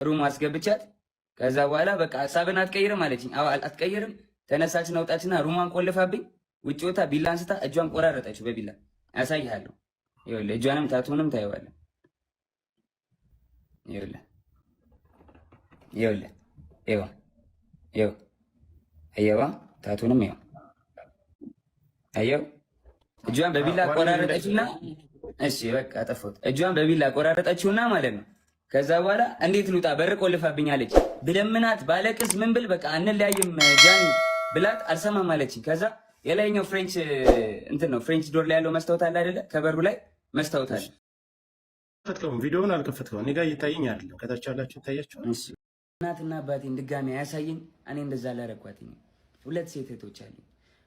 ሩም አስገብቻት ከዛ በኋላ በቃ ሀሳብን አትቀይርም አለችኝ። አትቀይርም ተነሳችን አውጣችና ሩማን ቆልፋብኝ ውጭ ወጣ ቢላ አንስታ እጇን ቆራረጠችው በቢላ ያሳይሃለሁ። ይኸውልህ እጇንም ታቱንም ታየዋለህ። ይኸውልህ ይኸውልህ ይኸው አየዋ ታቱንም ይኸው አየው እጇን በቢላ ቆራረጠችውና እሺ በቃ ጠፋት። እጇን በቢላ ቆራረጠችውና ማለት ነው። ከዛ በኋላ እንዴት ልውጣ በር ቆልፋብኝ አለች። ብለምናት ባለቅስ ምን ብል በቃ አንለያይም ጃኒ ብላት አልሰማም አለችኝ። ከዛ የላይኛው ፍሬንች እንትን ነው ፍሬንች ዶር ላይ ያለው መስታወት አለ አይደለ? ከበሩ ላይ መስታወት አለ። ከፈትከው ቪዲዮውን አልከፈትከው? እኔ ጋር እየታየኝ አይደለም። ከታች ያላችሁ ይታያችኋል። እሺ እናትና አባቴን ድጋሚ አያሳየኝ። እኔ እንደዛ አላረኳትኝ። ሁለት ሴት እህቶች አሉኝ።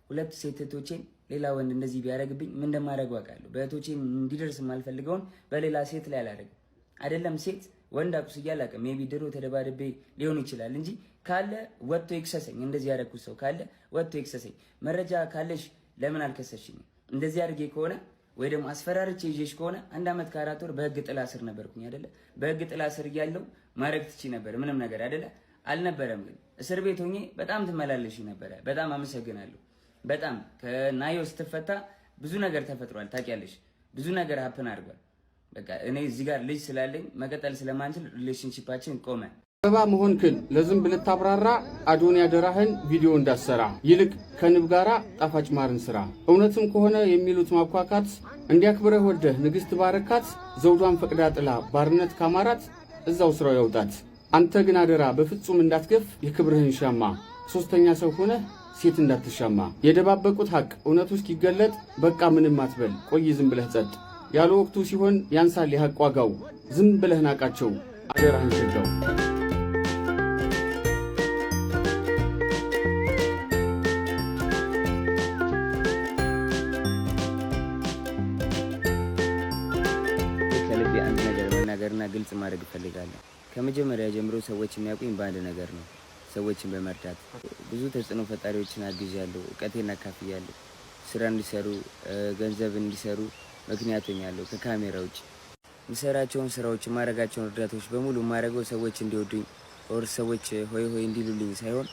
ሁለት ሴት እህቶቼን ሌላ ወንድ እንደዚህ ቢያደርግብኝ ምን እንደማደርገው አውቃለሁ። በእህቶቼን እንዲደርስ የማልፈልገውን በሌላ ሴት ላይ አላደርግም። አይደለም ሴት ወንድ አቁስ እያላቀ ሜቢ ድሮ ተደባድቤ ሊሆን ይችላል እንጂ ካለ ወጥቶ ይክሰሰኝ። እንደዚህ ያደረኩት ሰው ካለ ወጥቶ ይክሰሰኝ። መረጃ ካለሽ ለምን አልከሰሽኝ? እንደዚህ አድርጌ ከሆነ ወይ ደግሞ አስፈራርቼ ይዤሽ ከሆነ 1 ዓመት ከ4 ወር በህግ ጥላ ስር ነበርኩኝ አይደለ? በህግ ጥላ ስር እያለሁ ማድረግ ትቺ ነበር ምንም ነገር አይደለ? አልነበረም። ግን እስር ቤት ሆኜ በጣም ትመላለሽ ነበረ። በጣም አመሰግናለሁ። በጣም ከናዮ ስትፈታ ብዙ ነገር ተፈጥሯል። ታውቂያለሽ፣ ብዙ ነገር ሀፕን አድርጓል። በቃ እኔ እዚህ ጋር ልጅ ስላለኝ መቀጠል ስለማንችል ሪሌሽንሺፓችን ቆመ። አበባ መሆንክን ለዝንብ ልታብራራ አዶን ያደራህን ቪዲዮ እንዳሰራ ይልቅ ከንብ ጋራ ጣፋጭ ማርን ስራ። እውነትም ከሆነ የሚሉት ማኳካት እንዲያክብረህ ወደህ ንግሥት ባረካት። ዘውዷን ፈቅዳ ጥላ ባርነት ካማራት እዛው ስራው ያውጣት። አንተ ግን አደራ በፍጹም እንዳትገፍ የክብርህን ሻማ። ሶስተኛ ሰው ሆነህ ሴት እንዳትሻማ። የደባበቁት ሐቅ እውነቱ እስኪገለጥ በቃ ምንም አትበል ቆይ ዝም ብለህ ጸጥ። ያለ ወቅቱ ሲሆን ያንሳል የሐቅ ዋጋው። ዝም ብለህ ናቃቸው አደራህን ሸጋው። ከልቤ አንድ ነገር መናገርና ግልጽ ማድረግ እፈልጋለሁ። ከመጀመሪያ ጀምሮ ሰዎች የሚያውቁኝ በአንድ ነገር ነው፣ ሰዎችን በመርዳት ብዙ ተጽዕኖ ፈጣሪዎችን አግዣለሁ፣ እውቀቴን አካፍያለሁ። ስራ እንዲሰሩ ገንዘብ እንዲሰሩ ምክንያት ሆኛለሁ። ከካሜራ ውጭ የምሰራቸውን ስራዎች የማደርጋቸውን እርዳታዎች በሙሉ የማደርገው ሰዎች እንዲወዱኝ ኦር ሰዎች ሆይ ሆይ እንዲሉልኝ ሳይሆን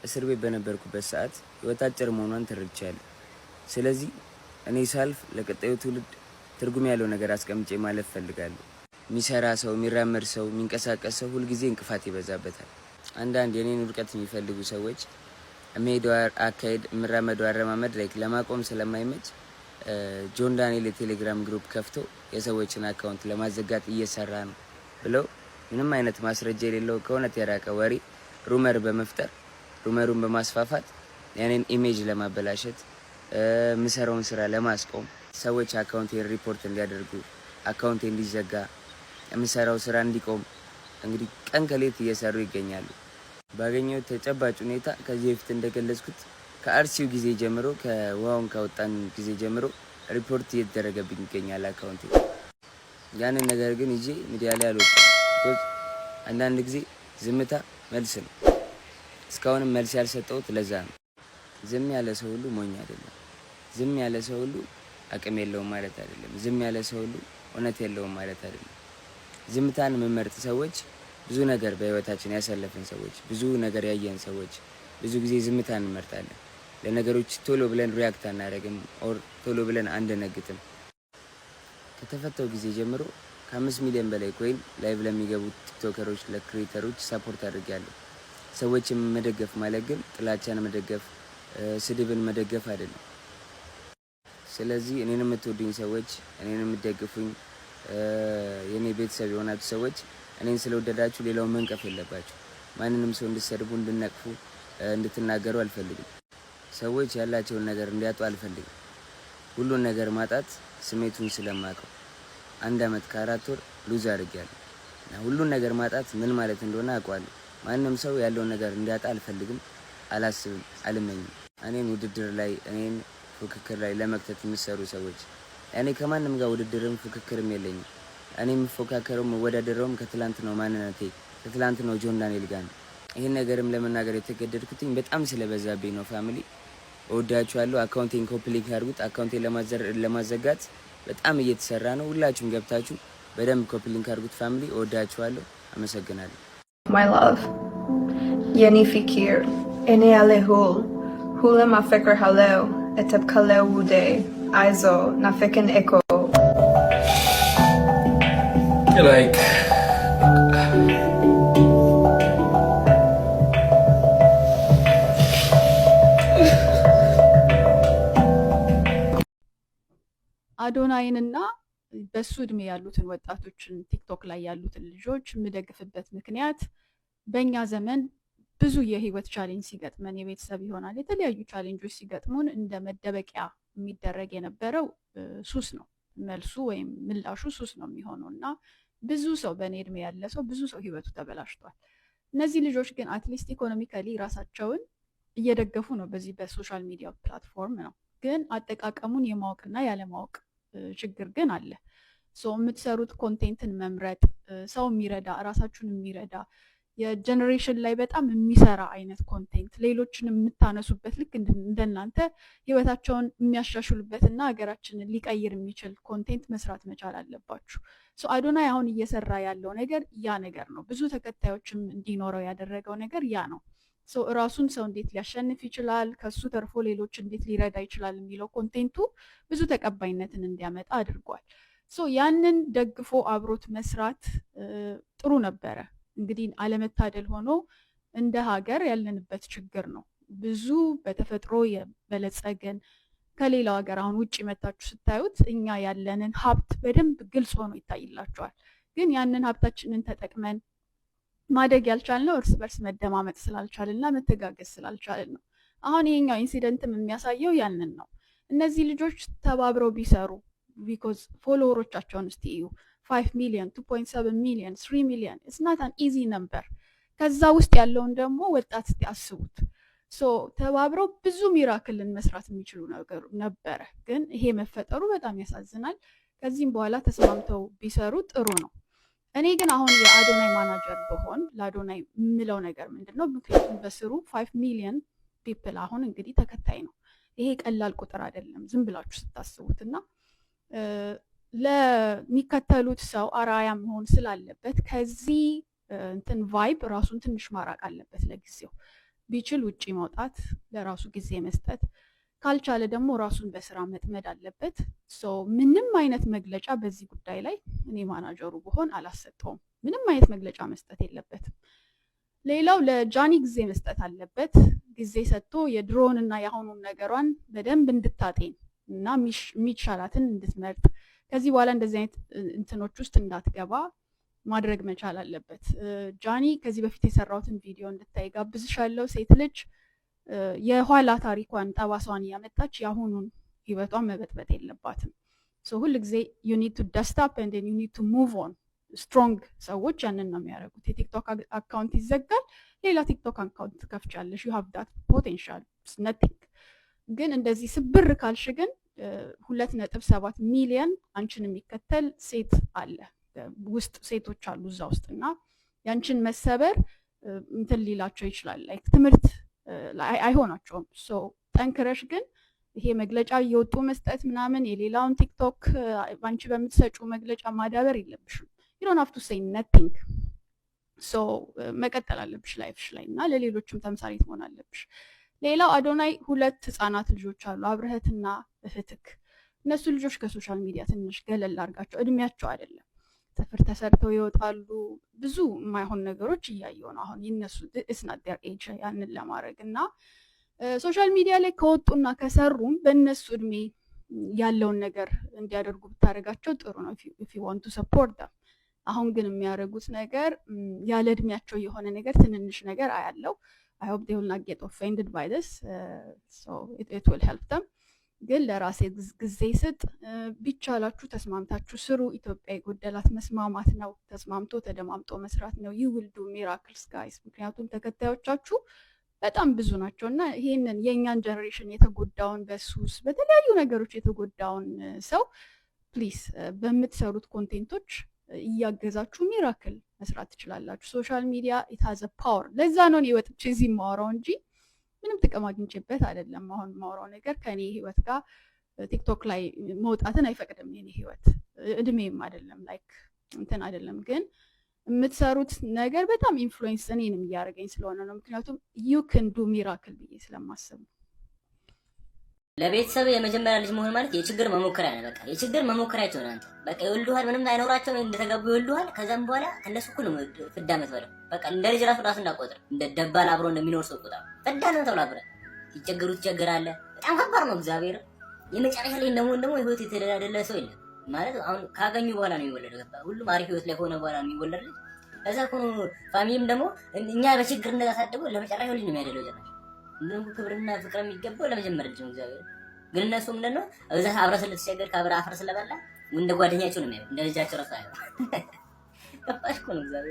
እስር ቤት በነበርኩበት ሰዓት ህይወት አጭር መሆኗን ተረድቻለሁ። ስለዚህ እኔ ሳልፍ ለቀጣዩ ትውልድ ትርጉም ያለው ነገር አስቀምጬ ማለፍ ፈልጋለሁ። የሚሰራ ሰው፣ የሚራመድ ሰው፣ የሚንቀሳቀስ ሰው ሁልጊዜ እንቅፋት ይበዛበታል። አንዳንድ የኔን ውድቀት የሚፈልጉ ሰዎች የሚሄደው አካሄድ የምራመደው አረማመድ ላይ ለማቆም ስለማይመች ጆን ዳንኤል የቴሌግራም ግሩፕ ከፍቶ የሰዎችን አካውንት ለማዘጋት እየሰራ ነው ብለው ምንም አይነት ማስረጃ የሌለው ከእውነት የራቀ ወሬ ሩመር በመፍጠር ሩመሩን በማስፋፋት ያኔን ኢሜጅ ለማበላሸት የምሰራውን ስራ ለማስቆም ሰዎች አካውንቴን ሪፖርት እንዲያደርጉ አካውንቴ እንዲዘጋ የምሰራው ስራ እንዲቆም እንግዲህ ቀን ከሌት እየሰሩ ይገኛሉ። ባገኘው ተጨባጭ ሁኔታ ከዚህ በፊት እንደገለጽኩት ከአርሲው ጊዜ ጀምሮ ከውሃውን ካወጣን ጊዜ ጀምሮ ሪፖርት እየተደረገብኝ ይገኛል አካውንቴ። ያንን ነገር ግን ይዤ ሚዲያ ላይ አልወጣም። አንዳንድ ጊዜ ዝምታ መልስ ነው። እስካሁንም መልስ ያልሰጠሁት ለዛ ነው። ዝም ያለ ሰው ሁሉ ሞኝ አይደለም። ዝም ያለ ሰው ሁሉ አቅም የለውም ማለት አይደለም። ዝም ያለ ሰው ሁሉ እውነት የለውም ማለት አይደለም። ዝምታን የምመርጥ ሰዎች ብዙ ነገር በህይወታችን ያሳለፍን ሰዎች፣ ብዙ ነገር ያየን ሰዎች ብዙ ጊዜ ዝምታን እንመርጣለን። ለነገሮች ቶሎ ብለን ሪያክት አናደርግም ኦር ቶሎ ብለን አንደነግጥም። ከተፈተው ጊዜ ጀምሮ ከ5 ሚሊዮን በላይ ኮይን ላይቭ ለሚገቡ ቲክቶከሮች፣ ለክሬተሮች ሰፖርት አድርጋለሁ። ሰዎችን መደገፍ ማለት ግን ጥላቻን መደገፍ፣ ስድብን መደገፍ አይደለም። ስለዚህ እኔን የምትወዱኝ ሰዎች፣ እኔን የምትደግፉኝ የኔ ቤተሰብ የሆናችሁ ሰዎች እኔን ስለወደዳችሁ ሌላውን መንቀፍ የለባችሁ። ማንንም ሰው እንድትሰድቡ፣ እንድነቅፉ፣ እንድትናገሩ አልፈልግም። ሰዎች ያላቸውን ነገር እንዲያጡ አልፈልግም። ሁሉን ነገር ማጣት ስሜቱን ስለማውቀው 1 ዓመት ከ4 ወር ሉዝ አድርጌያለሁ እና ሁሉን ነገር ማጣት ምን ማለት እንደሆነ አውቃለሁ። ማንም ሰው ያለውን ነገር እንዲያጣ አልፈልግም፣ አላስብም፣ አልመኝም። እኔን ውድድር ላይ እኔን ፉክክር ላይ ለመክተት የሚሰሩ ሰዎች እኔ ከማንም ጋር ውድድርም ፉክክርም የለኝም። እኔ የምፎካከረው መወዳደረውም ከትላንት ነው ማንነቴ ከትላንት ነው ጆን ዳንኤል ጋር ነው። ይሄን ነገርም ለመናገር የተገደድኩትኝ በጣም ስለበዛብኝ ነው። ፋሚሊ እወዳችኋለሁ። አካውንቴን ኮፒ ሊንክ አድርጉት። አካውንቴን ለማዘጋት በጣም እየተሰራ ነው። ሁላችሁም ገብታችሁ በደንብ ኮፒ ሊንክ አድርጉት። ፋሚሊ እወዳችኋለሁ። አመሰግናለሁ። My love, Yeni fikir, eni alehul, hulem afekar haleo, etep kaleo wude, aizo, nafeken eko. Like, አዶናይንና በሱ እድሜ ያሉትን ወጣቶችን ቲክቶክ ላይ ያሉትን ልጆች የምደግፍበት ምክንያት በእኛ ዘመን ብዙ የህይወት ቻሌንጅ ሲገጥመን የቤተሰብ ይሆናል የተለያዩ ቻሌንጆች ሲገጥሙን እንደ መደበቂያ የሚደረግ የነበረው ሱስ ነው። መልሱ ወይም ምላሹ ሱስ ነው የሚሆነው እና ብዙ ሰው በእኔ እድሜ ያለ ሰው ብዙ ሰው ህይወቱ ተበላሽቷል። እነዚህ ልጆች ግን አትሊስት ኢኮኖሚካሊ ራሳቸውን እየደገፉ ነው በዚህ በሶሻል ሚዲያ ፕላትፎርም ነው። ግን አጠቃቀሙን የማወቅና ያለማወቅ ችግር ግን አለ። የምትሰሩት ኮንቴንትን መምረጥ ሰው የሚረዳ ራሳችሁን የሚረዳ የጀነሬሽን ላይ በጣም የሚሰራ አይነት ኮንቴንት ሌሎችን የምታነሱበት ልክ እንደናንተ ህይወታቸውን የሚያሻሽሉበትና ሀገራችንን ሊቀይር የሚችል ኮንቴንት መስራት መቻል አለባችሁ። አዶናይ አሁን እየሰራ ያለው ነገር ያ ነገር ነው። ብዙ ተከታዮችም እንዲኖረው ያደረገው ነገር ያ ነው። ራሱን ሰው እንዴት ሊያሸንፍ ይችላል፣ ከሱ ተርፎ ሌሎች እንዴት ሊረዳ ይችላል የሚለው ኮንቴንቱ ብዙ ተቀባይነትን እንዲያመጣ አድርጓል። ያንን ደግፎ አብሮት መስራት ጥሩ ነበረ። እንግዲህ አለመታደል ሆኖ እንደ ሀገር ያለንበት ችግር ነው። ብዙ በተፈጥሮ የበለጸገን ከሌላው ሀገር አሁን ውጭ መታችሁ ስታዩት እኛ ያለንን ሀብት በደንብ ግልጽ ሆኖ ይታይላቸዋል። ግን ያንን ሀብታችንን ተጠቅመን ማደግ ያልቻልነው እርስ በርስ መደማመጥ ስላልቻልና መተጋገዝ ስላልቻልን ነው። አሁን ይሄኛው ኢንሲደንትም የሚያሳየው ያንን ነው። እነዚህ ልጆች ተባብረው ቢሰሩ ቢኮዝ ፎሎወሮቻቸውን እስቲ እዩ 5 ሚሊዮን 2.7 ሚሊዮን 3 ሚሊዮን ኢትስ ናት አን ኢዚ ነምበር። ከዛ ውስጥ ያለውን ደግሞ ወጣት እስቲ አስቡት። ተባብረው ብዙ ሚራክልን መስራት የሚችሉ ነገር ነበረ። ግን ይሄ መፈጠሩ በጣም ያሳዝናል። ከዚህም በኋላ ተስማምተው ቢሰሩ ጥሩ ነው። እኔ ግን አሁን የአዶናይ ማናጀር በሆን ለአዶናይ የምለው ነገር ምንድነው? ምክንያቱም በስሩ 5 ሚሊዮን ፒፕል አሁን እንግዲህ ተከታይ ነው። ይሄ ቀላል ቁጥር አይደለም ዝም ብላችሁ ስታስቡት እና ለሚከተሉት ሰው አራያ መሆን ስላለበት ከዚህ እንትን ቫይብ ራሱን ትንሽ ማራቅ አለበት። ለጊዜው ቢችል ውጪ መውጣት፣ ለራሱ ጊዜ መስጠት፣ ካልቻለ ደግሞ ራሱን በስራ መጥመድ አለበት። ምንም አይነት መግለጫ በዚህ ጉዳይ ላይ እኔ ማናጀሩ ብሆን አላሰጠውም። ምንም አይነት መግለጫ መስጠት የለበትም። ሌላው ለጃኒ ጊዜ መስጠት አለበት። ጊዜ ሰጥቶ የድሮውን እና የአሁኑን ነገሯን በደንብ እንድታጤን እና የሚሻላትን እንድትመርጥ ከዚህ በኋላ እንደዚህ አይነት እንትኖች ውስጥ እንዳትገባ ማድረግ መቻል አለበት። ጃኒ ከዚህ በፊት የሰራሁትን ቪዲዮ እንድታይ ጋብዝሻለሁ። ሴት ልጅ የኋላ ታሪኳን ጠባሷን እያመጣች የአሁኑን ህይወቷን መበጥበጥ የለባትም። ሁል ጊዜ you need to dust up and then you need to move on። ስትሮንግ ሰዎች ያንን ነው የሚያደርጉት። የቲክቶክ አካውንት ይዘጋል፣ ሌላ ቲክቶክ አካውንት ትከፍቻለሽ። you have that potential, it's nothing። ግን እንደዚህ ስብር ካልሽ ግን 2.7 ሚሊዮን አንቺን የሚከተል ሴት አለ ውስጥ ሴቶች አሉ እዛ ውስጥ እና ያንቺን መሰበር እንትን ሊላቸው ይችላል። ላይክ ትምህርት አይሆናቸውም። ጠንክረሽ ግን ይሄ መግለጫ እየወጡ መስጠት ምናምን የሌላውን ቲክቶክ አንቺ በምትሰጩ መግለጫ ማዳበር የለብሽም። you don't have to say nothing። መቀጠል አለብሽ ላይፍሽ ላይ እና ለሌሎችም ተምሳሌት መሆን አለብሽ። ሌላው አዶናይ 2 ህፃናት ልጆች አሉ፣ አብረህትና እህትክ። እነሱ ልጆች ከሶሻል ሚዲያ ትንሽ ገለል አድርጋቸው፣ እድሜያቸው አይደለም። ጥፍር ተሰርተው ይወጣሉ። ብዙ የማይሆን ነገሮች እያየሁ ነው አሁን ይነሱ it's not their age ያንን ለማድረግ እና ሶሻል ሚዲያ ላይ ከወጡና ከሰሩም በእነሱ እድሜ ያለውን ነገር እንዲያደርጉ ብታደርጋቸው ጥሩ ነው if you want to support them። አሁን ግን የሚያደርጉት ነገር ያለ እድሜያቸው የሆነ ነገር ትንንሽ ነገር አያለው። I hope they will not get offended by this so it will help them። ግን ለራሴ ጊዜ ስጥ፣ ቢቻላችሁ ተስማምታችሁ ስሩ። ኢትዮጵያ የጎደላት መስማማት ነው። ተስማምቶ ተደማምጦ መስራት ነው። you will do miracles guys። ምክንያቱም ተከታዮቻችሁ በጣም ብዙ ናቸው እና ይሄንን የእኛን ጀነሬሽን የተጎዳውን በሱስ በተለያዩ ነገሮች የተጎዳውን ሰው ፕሊስ በምትሰሩት ኮንቴንቶች እያገዛችሁ ሚራክል መስራት ትችላላችሁ። ሶሻል ሚዲያ it has a power። ለዛ ነው እኔ ወጥቼ እዚህ የማወራው እንጂ ምንም ጥቅም አግኝቼበት አይደለም። አሁን የማወራው ነገር ከኔ ህይወት ጋር ቲክቶክ ላይ መውጣትን አይፈቅድም። የኔ ህይወት እድሜም አይደለም ላይክ እንትን አይደለም። ግን የምትሰሩት ነገር በጣም ኢንፍሉዌንስ እኔንም እያደረገኝ ስለሆነ ነው። ምክንያቱም ዩ ክን ዱ ሚራክል ብዬ ስለማስብ ነው። ለቤተሰብ የመጀመሪያ ልጅ መሆን ማለት የችግር መሞከሪያ ነው። በቃ የችግር መሞከሪያቸው ነው። አንተ በቃ ይወልዱሃል፣ ምንም አይኖራቸው እንደተጋቡ ይወልዱሃል። ከዛም በኋላ ከነሱ እኩል ነው ፍዳ የምትበለው። በቃ እንደ ልጅ ራሱ እንዳቆጥር እንደ ደባል አብሮ እንደሚኖር ሰው ቆጥራ ፍዳ ነው ተብላ ብለህ ሲቸገሩ ትቸገራለህ። በጣም ከባድ ነው። እግዚአብሔር የመጨረሻ ላይ እንደመሆን ደግሞ ህይወት የተደላደለ ሰው የለም ማለት አሁን ካገኙ በኋላ ነው የሚወለደው። ሁሉም አሪፍ ህይወት ላይ ከሆነ በኋላ ነው የሚወለደው። ከዛ እኮ ፋሚሊም ደግሞ እኛ በችግር እንዳሳደገው ለመጨረሻው ልጅ ነው የሚያደለው ጭራሽ እንደውም ክብርና ፍቅር የሚገባው ለመጀመሪያ ልጅ ነው። እግዚአብሔር ግን እነሱ ምንድን ነው እዛ አብረህ ስለተቸገር ከአብረህ አፈር ስለበላ እንደ ጓደኛቸው ነው የሚያየው፣ እንደ ልጃቸው ራሱ አያየው። ከባድ እኮ ነው እግዚአብሔር